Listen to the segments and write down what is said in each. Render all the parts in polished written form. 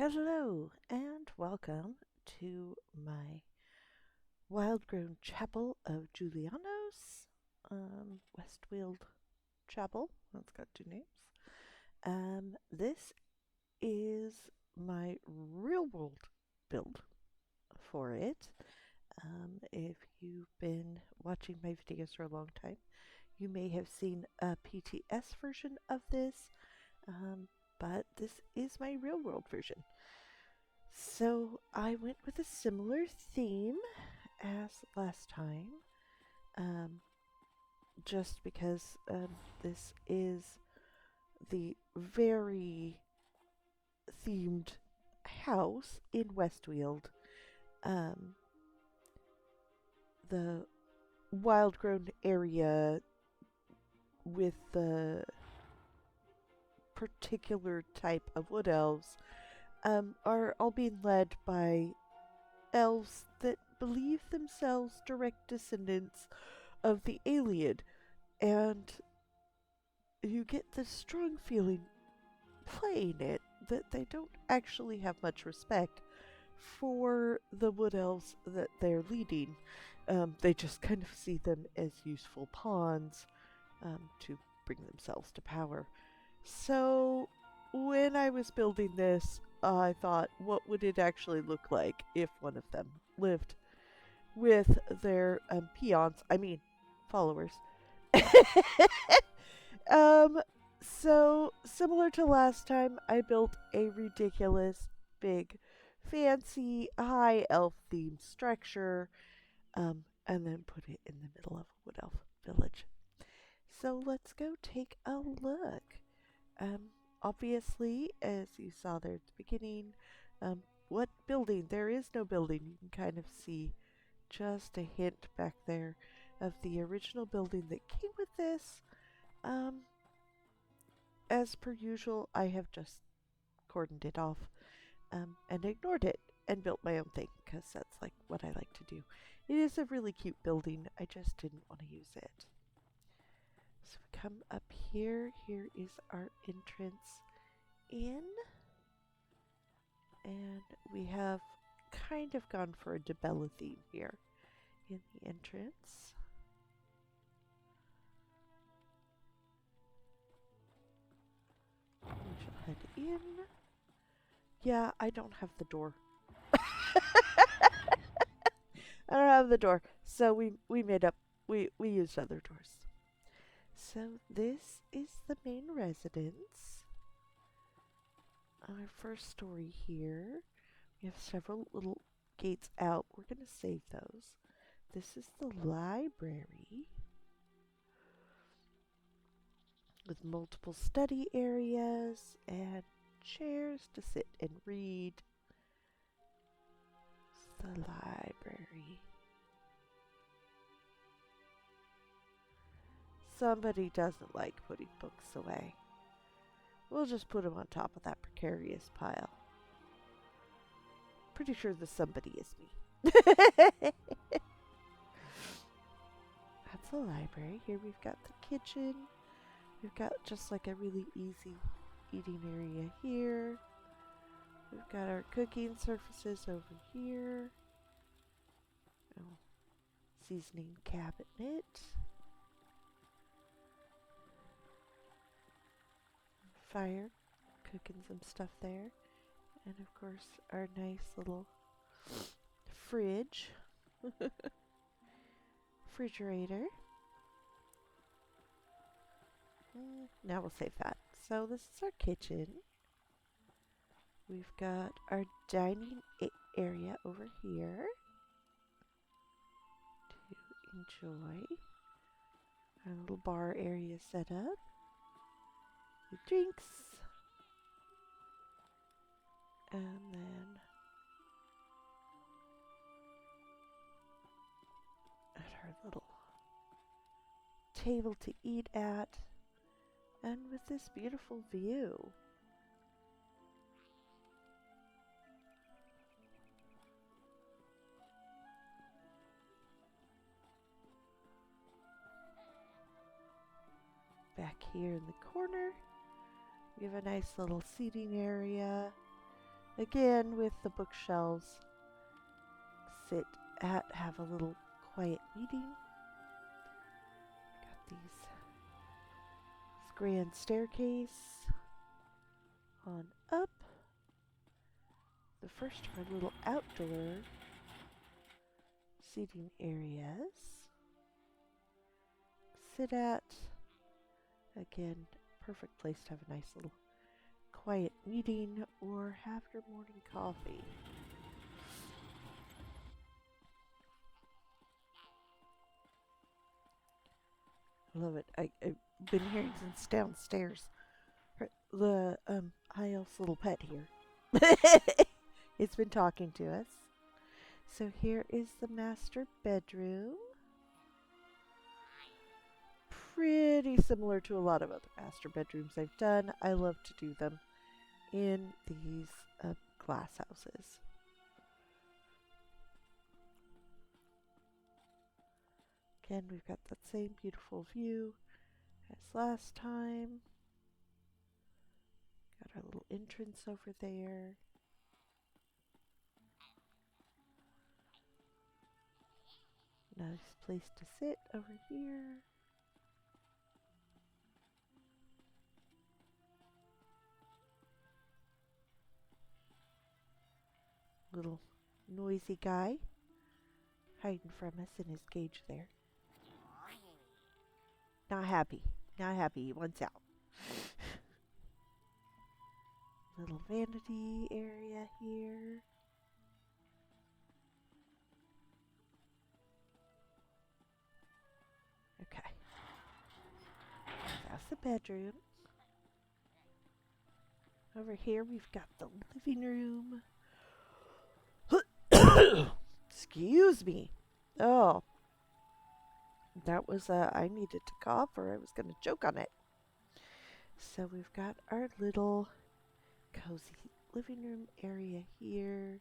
Hello and welcome to my Wildgrown Chapel of Juliannos, Westfield Chapel. That's got two names. This is my real world build for it. If you've been watching my videos for a long time, you may have seen a PTS version of this, but this is my real world version. So I went with a similar theme as last time, um, just because this is the very themed house in Westfield. Um, the wild-grown area with the particular type of wood elves are all being led by elves that believe themselves direct descendants of the alien, and you get this strong feeling playing it that they don't actually have much respect for the wood elves that they're leading. They just kind of see them as useful pawns to bring themselves to power. So when I was building this, I thought, what would it actually look like if one of them lived with their followers. um, so similar to last time, I built a ridiculous, big, fancy, high elf themed structure, and then put it in the middle of a wood elf village. So let's go take a look. Obviously, as you saw there at the beginning, what building? There is no building. You can kind of see just a hint back there of the original building that came with this. As per usual, I have just cordoned it off and ignored it and built my own thing because that's like what I like to do. It is a really cute building. I just didn't want to use it. So we come up here. Here is our entrance in. And we have kind of gone for a Debella theme here in the entrance. We shall head in. Yeah, I don't have the door. I don't have the door. So we made up, we used other doors. So this is the main residence. Our first story here. We have several little gates out. We're going to save those. This is the library with multiple study areas and chairs to sit and read. It's the library. Somebody doesn't like putting books away. We'll just put them on top of that precarious pile. Pretty sure the somebody is me. That's the library. Here we've got the kitchen. We've got just like a really easy eating area here. We've got our cooking surfaces over here. Oh, seasoning cabinet. Fire, cooking some stuff there. And of course, our nice little fridge. Refrigerator. Now we'll save that. So this is our kitchen. We've got our dining area over here to enjoy. Our little bar area set up with drinks. And then at our little table to eat at, and with this beautiful view. Back here in the corner, we have a nice little seating area. Again, with the bookshelves, sit at, have a little quiet meeting. Got this grand staircase on up. The first of our little outdoor seating areas. Sit at. Again, perfect place to have a nice little quiet meeting or have your morning coffee. I love it. I've been hearing since downstairs. The Ayel's little pet here. It's been talking to us. So here is the master bedroom. Pretty similar to a lot of other master bedrooms I've done. I love to do them in these glass houses. Again, we've got that same beautiful view as last time. Got our little entrance over there. Nice place to sit over here. Little noisy guy hiding from us in his cage there. Not happy. Not happy. He wants out. Little vanity area here. Okay. That's the bedroom. Over here we've got the living room. Excuse me. Oh. That was, I needed to cough or I was going to choke on it. So we've got our little cozy living room area here.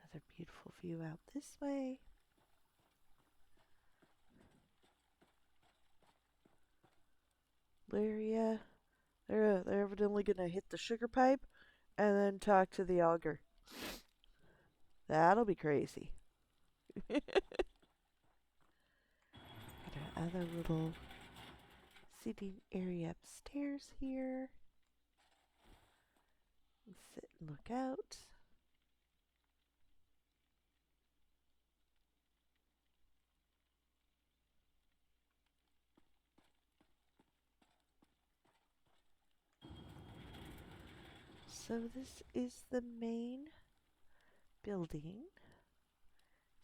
Another beautiful view out this way. Area. They're evidently going to hit the sugar pipe and then talk to the auger. That'll be crazy. Got our other little seating area upstairs here. Sit and look out. So this is the main building.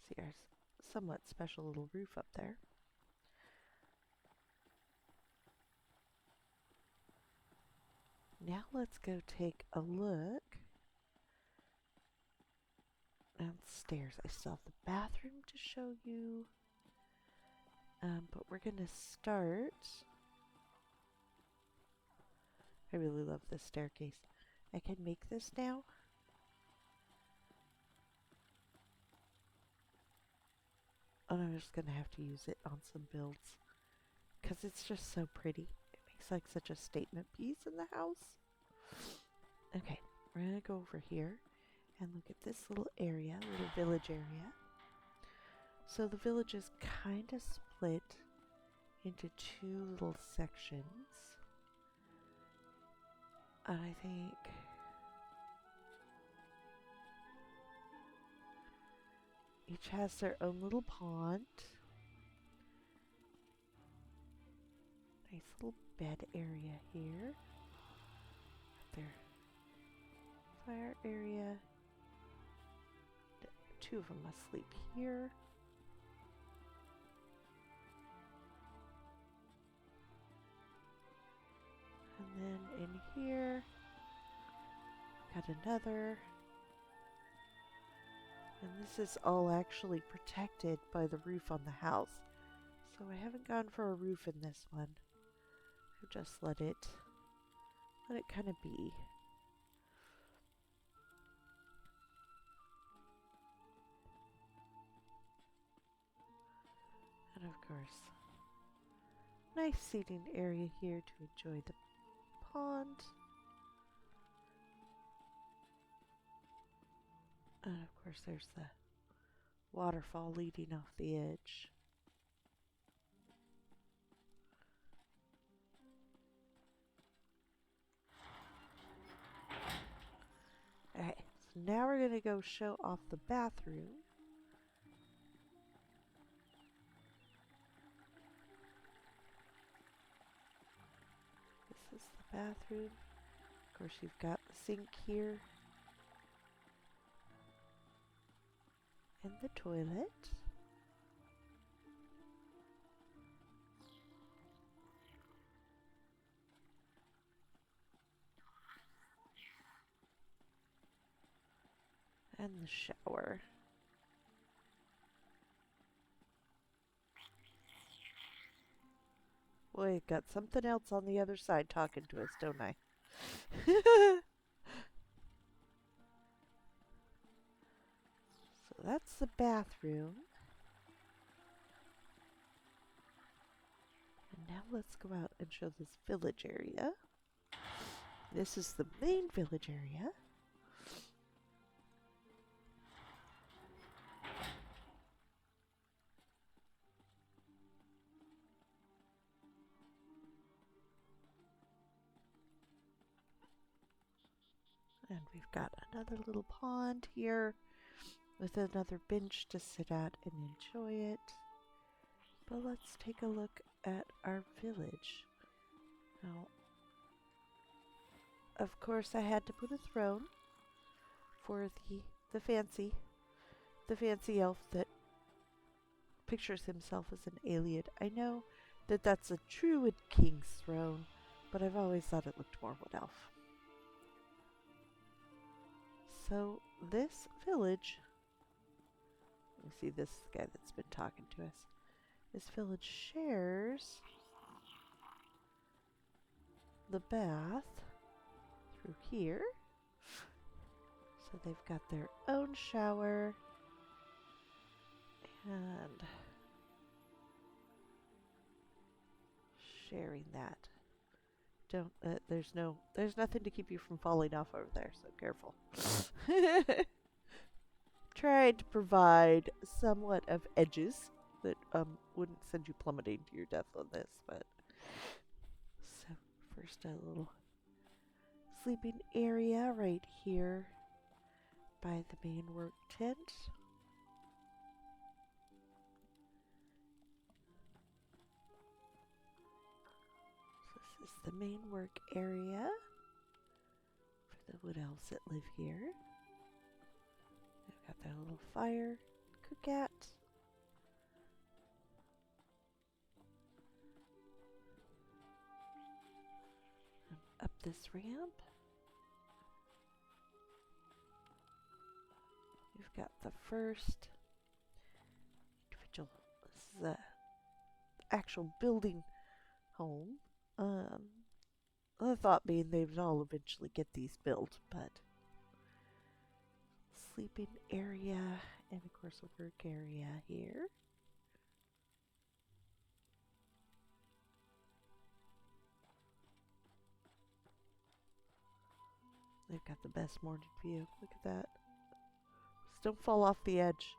See our somewhat special little roof up there. Now let's go take a look downstairs. I still have the bathroom to show you, but we're gonna start. I really love this staircase. I can make this now. And I'm just gonna have to use it on some builds because it's just so pretty. It makes like such a statement piece in the house. Okay, we're gonna go over here and look at this little area, little village area. So the village is kind of split into two little sections. And I think each has their own little pond. Nice little bed area here. Their fire area. Two of them must sleep here. And then in here, got another. And this is all actually protected by the roof on the house. So I haven't gone for a roof in this one. I've just let it kind of be. And of course, nice seating area here to enjoy the pond. And of course, there's the waterfall leading off the edge. Alright, so now we're going to go show off the bathroom. This is the bathroom. Of course, you've got the sink here. And the toilet. And the shower. Boy, got something else on the other side talking to us, don't I? So that's the bathroom. And now let's go out and show this village area. This is the main village area. And we've got another little pond here with another bench to sit at and enjoy it. But let's take a look at our village. Now, of course, I had to put a throne for the fancy elf that pictures himself as an alien. I know that that's a druid king's throne, but I've always thought it looked more wood elf. So this village, you see this guy that's been talking to us. This village shares the bath through here. So they've got their own shower and sharing that. Don't, there's nothing to keep you from falling off over there, so careful. Tried to provide somewhat of edges that wouldn't send you plummeting to your death on this, but so first a little sleeping area right here by the main work tent. This is the main work area for the wood elves that live here. They've got their little fire to cook at. And up this ramp, we've got the first individual. This is the actual building home. The thought being they would all eventually get these built, but sleeping area and of course a work area here. They've got the best morning view. Look at that. Just don't fall off the edge.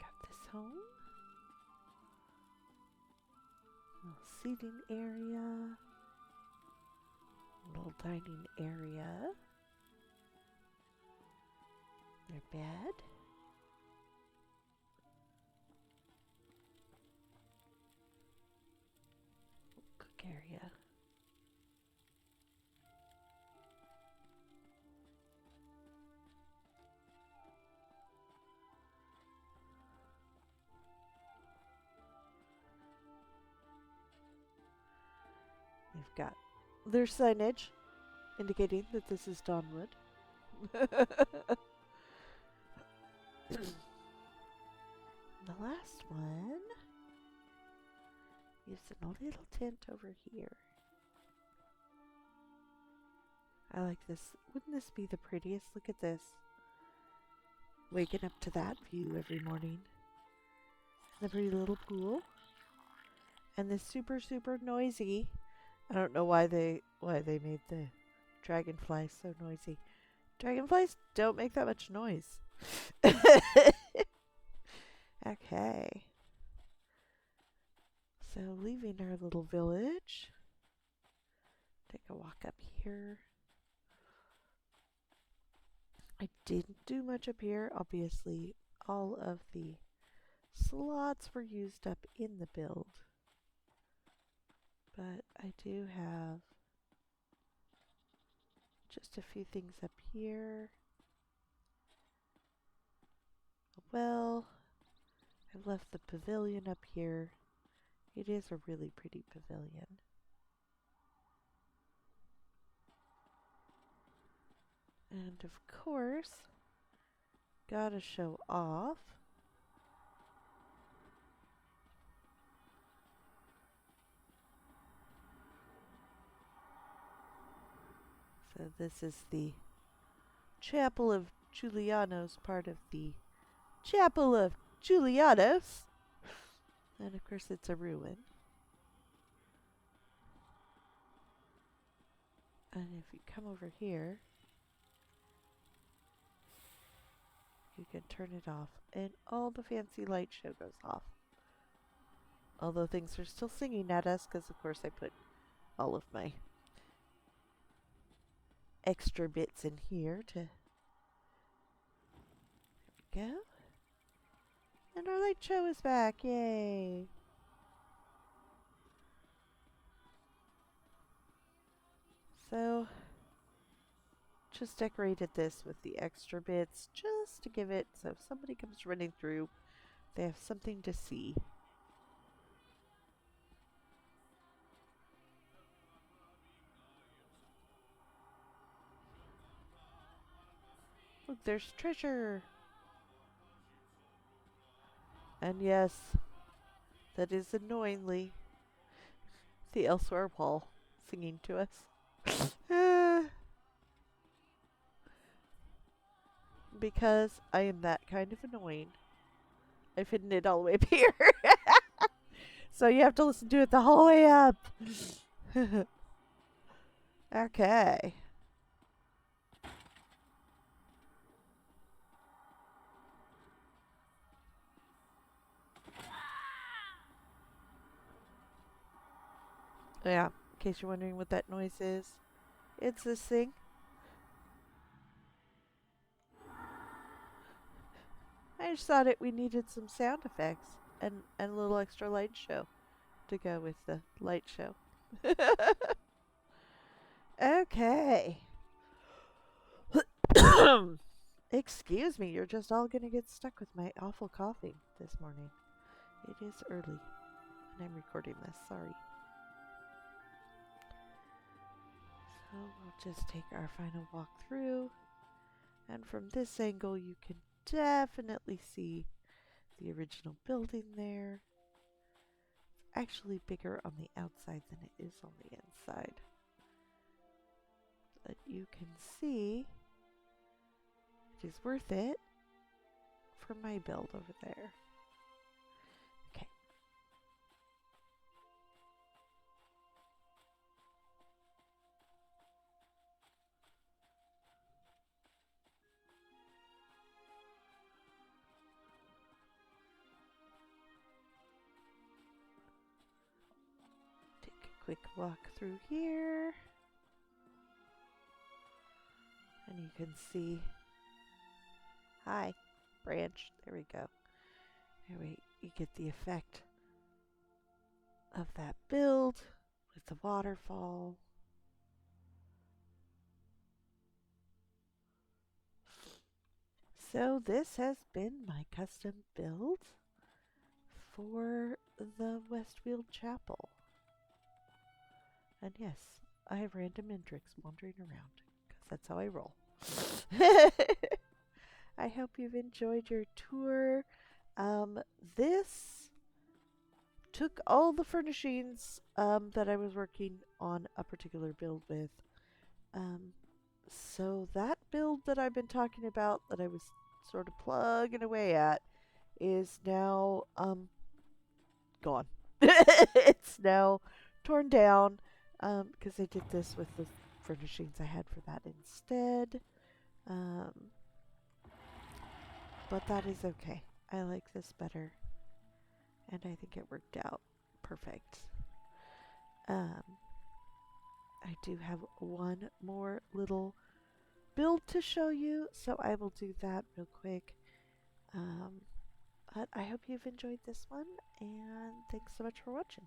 Got this home. Little seating area. Little dining area. Their bed. Cook area. They've got their signage indicating that this is Dawnwood. The last one is in a little tent over here. I like this. Wouldn't this be the prettiest? Look at this. Waking up to that view every morning. The pretty little pool. And this super, super noisy. I don't know why they made the dragonfly so noisy. Dragonflies don't make that much noise. Okay. So leaving our little village. Take a walk up here. I didn't do much up here. Obviously, all of the slots were used up in the build. But I do have just a few things up here. Well, I've left the pavilion up here. It is a really pretty pavilion. And of course, gotta show off. So this is the Chapel of Juliannos, part of the Chapel of Juliannos. And of course it's a ruin. And if you come over here, you can turn it off and all the fancy light show goes off. Although things are still singing at us because of course I put all of my extra bits in here to... There we go. And our light show is back, yay! So, just decorated this with the extra bits just to give it so if somebody comes running through, they have something to see. Look, there's treasure! And yes, that is annoyingly the Elsewhere wall singing to us. Because I am that kind of annoying. I've hidden it all the way up here. So you have to listen to it the whole way up. Okay. Yeah, in case you're wondering what that noise is, it's this thing. I just thought we needed some sound effects and a little extra light show to go with the light show. Okay. Excuse me, you're just all gonna get stuck with my awful coughing this morning. It is early, and I'm recording this, sorry. So we'll just take our final walk through, and from this angle you can definitely see the original building there. It's actually bigger on the outside than it is on the inside. But you can see it is worth it for my build over there. Okay. Take a quick walk through here. And you can see, hi, branch, there we go. There you get the effect of that build with the waterfall. So this has been my custom build for the Westfield Chapel. And yes, I have random Indrix wandering around, because that's how I roll. I hope you've enjoyed your tour. This took all the furnishings that I was working on a particular build with. So that build that I've been talking about that I was sort of plugging away at is now gone. It's now torn down because I did this with the furnishings I had for that instead. Um, but that is okay. I like this better, and I think it worked out perfect. Um, I do have one more little build to show you, so I will do that real quick. But I hope you've enjoyed this one, and thanks so much for watching.